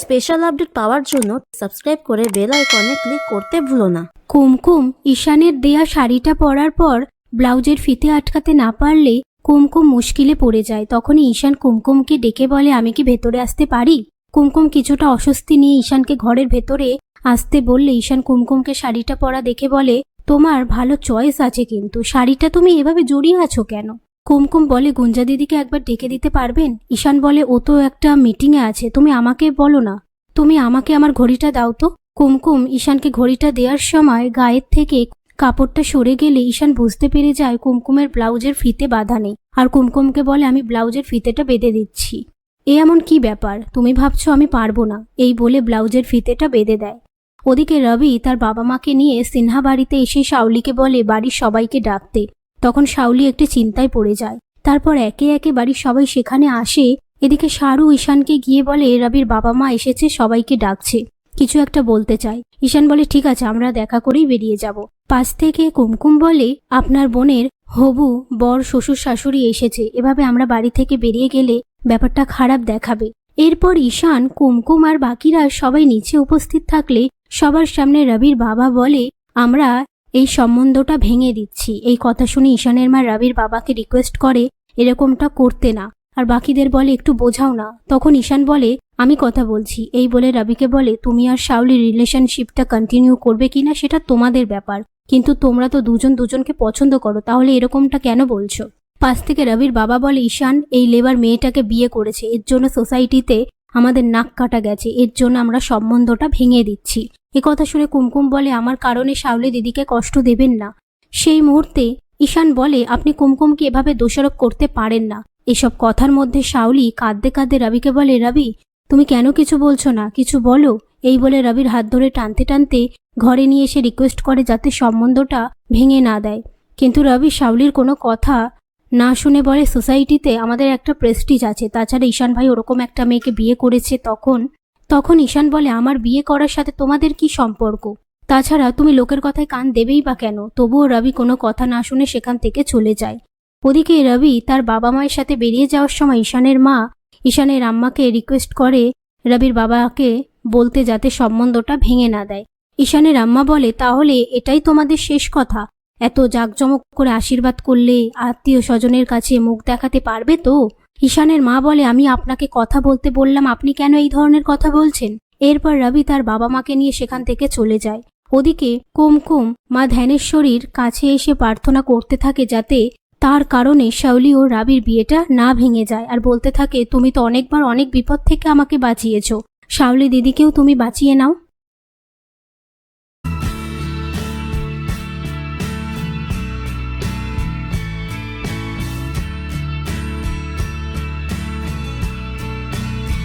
Special update পাওয়ার জন্য subscribe করে bell আইকনে ক্লিক করতে ভুলো না। কুমকুম ঈশানের দেয়া শাড়িটা পরার পর ব্লাউজের ফিতে আটকাতে না পারলে কুমকুম মুশকিলে পড়ে যায়। তখনই ঈশান কুমকুমকে ডেকে বলে, আমি কি ভেতরে আসতে পারি? কুমকুম কিছুটা অস্বস্তি নিয়ে ঈশানকে ঘরের ভেতরে আসতে বললে ঈশান কুমকুমকে শাড়িটা পরা দেখে বলে, তোমার ভালো চয়েস আছে, কিন্তু শাড়িটা তুমি এভাবে জড়িয়ে আছো কেন? কুমকুম বলে, গুঞ্জা দিদিকে একবার ডেকে দিতে পারবেন? ঈশান বলে, ও তো একটা মিটিংয়ে আছে, তুমি আমাকে বলো না, তুমি আমাকে আমার ঘড়িটা দাও তো। কুমকুম ঈশানকে ঘড়িটা দেওয়ার সময় গায়ের থেকে কাপড়টা সরে গেলে ঈশান বুঝতে পেরে যায় কুমকুমের ব্লাউজের ফিতে বাঁধা নেই, আর কুমকুমকে বলে, আমি ব্লাউজের ফিতেটা বেঁধে দিচ্ছি। এ এমন কি ব্যাপার, তুমি ভাবছো আমি পারবো না? এই বলে ব্লাউজের ফিতেটা বেঁধে দেয়। ওদিকে রবি তার বাবা মাকে নিয়ে সিনহা বাড়িতে এসে শাওলিকে বলে বাড়ির সবাইকে ডাকতে। তখন শাওলি একটি চিন্তায় পড়ে যায়। তারপর একে একে বাড়ির সবাই সেখানে আসে। এদিকে শাহরু ঈশানকে গিয়ে বলে, রবির বাবা মা এসেছে, সবাইকে ডাকছে, কিছু একটা বলতে চায়। ঈশান বলে, ঠিক আছে, আমরা দেখা করেই বেরিয়ে যাব। পাশ থেকে কুমকুম বলে, আপনার বোনের হবু বর শ্বশুর শাশুড়ি এসেছে, এভাবে আমরা বাড়ি থেকে বেরিয়ে গেলে ব্যাপারটা খারাপ দেখাবে। এরপর ঈশান, কুমকুম আর বাকিরা সবাই নিচে উপস্থিত থাকলে সবার সামনে রবির বাবা বলে, আমরা এই সম্বন্ধটা ভেঙে দিচ্ছি। এই কথা শুনে ঈশানের মা রবির বাবাকে রিকোয়েস্ট করে এরকমটা করতে না, আর বাকিদের বলে একটু বোঝাও না। তখন ঈশান বলে, আমি কথা বলছি। এই বলে রবিকে বলে, তুমি আর শাওলির রিলেশনশিপটা কন্টিনিউ করবে কিনা সেটা তোমাদের ব্যাপার, কিন্তু তোমরা তো দুজন দুজনকে পছন্দ করো, তাহলে এরকমটা কেন বলছো? পাশ থেকে রবির বাবা বলে, ঈশান এই লেবার মেয়েটাকে বিয়ে করেছে, এর জন্য সোসাইটিতে আমাদের নাক কাটা গেছে, এর জন্য আমরা সম্বন্ধটা ভেঙে দিচ্ছি। কথা শুনে কুমকুম বলে, আমার কারণে শাওলি দিদিকে কষ্ট দেবেন না। সেই মুহূর্তে ঈশান বলে, আপনি কুমকুমকে এভাবে দোষারোপ করতে পারেন না। এসব কথার মধ্যে শাওলি কাঁদতে কাঁদতে রবিকে বলে, রবি তুমি কেন কিছু বলছো না, কিছু বলো। এই বলে রবির হাত ধরে টানতে টানতে ঘরে নিয়ে এসে রিকোয়েস্ট করে যাতে সম্বন্ধটা ভেঙে না দেয়। কিন্তু রবি শাওলির কোনো কথা না শুনে বলে, সোসাইটিতে আমাদের একটা প্রেস্টিজ আছে, তাছাড়া ঈশান ভাই ওরকম একটা মেয়েকে বিয়ে করেছে। তখন ঈশান বলে, আমার বিয়ে করার সাথে তোমাদের কি সম্পর্ক? তাছাড়া তুমি লোকের কথায় কান দেবেই বা কেন? তবুও রবি কোনো কথা না শুনে সেখান থেকে চলে যায়। ওদিকে রবি তার বাবা মায়ের সাথে বেরিয়ে যাওয়ার সময় ঈশানের মা ঈশানের আম্মাকে রিকোয়েস্ট করে রবির বাবাকে বলতে যাতে সম্বন্ধটা ভেঙে না দেয়। ঈশানের আম্মা বলে, তাহলে এটাই তোমাদের শেষ কথা? এত জাঁকজমক করে আশীর্বাদ করলে আত্মীয় স্বজনের কাছে মুখ দেখাতে পারবে তো? ঈশানের মা বলে, আমি আপনাকে কথা বলতে বললাম, আপনি কেন এই ধরনের কথা বলছেন? এরপর রবি তার বাবা মাকে নিয়ে সেখান থেকে চলে যায়। ওদিকে কুমকুম মা ধ্যানেশ্বরীর কাছে এসে প্রার্থনা করতে থাকে যাতে তার কারণে শাওলি ও রবির বিয়েটা না ভেঙে যায়, আর বলতে থাকে, তুমি তো অনেকবার অনেক বিপদ থেকে আমাকে বাঁচিয়েছো, শাওলি দিদিকেও তুমি বাঁচিয়ে নাও।